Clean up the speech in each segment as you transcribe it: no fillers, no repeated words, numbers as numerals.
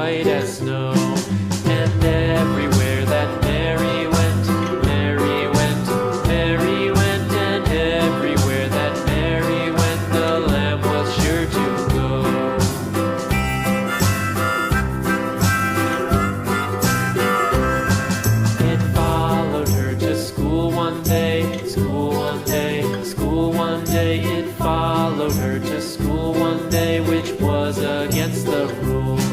white as snow. And everywhere that Mary went, Mary went, Mary went. And everywhere that Mary went, the lamb was sure to go. It followed her to school one day, school one day, school one day. It followed her to school one day, which was against the rules.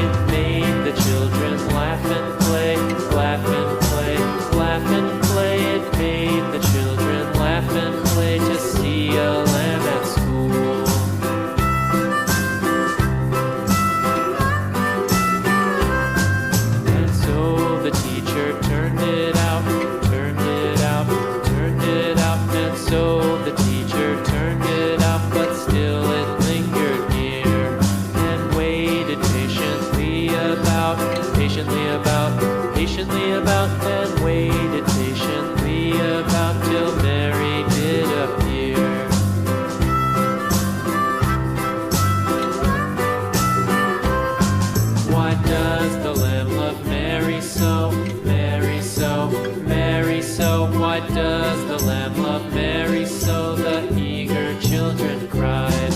It made the children laugh and play, laugh and play, laugh and play. It made the children laugh and play to see a lamb at school. And so the teacher turned it out, turned it out, turned it out. And so the teacher turned it out, but still it lingered near and waited patiently about, and waited patiently about till Mary did appear. Why does the lamb love Mary so, Mary so, Mary so? Why does the lamb love Mary so? The eager children cried.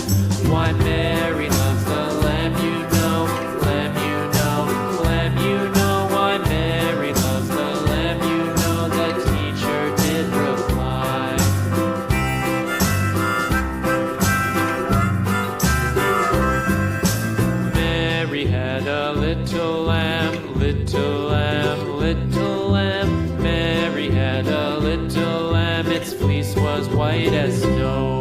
Why Mary loves the lamb, you know, lamb, you know, lamb, you know. Why Mary loves the lamb, you know, the teacher did reply. Mary had a little lamb, little lamb, little lamb. Mary had a little lamb, its fleece was white as snow.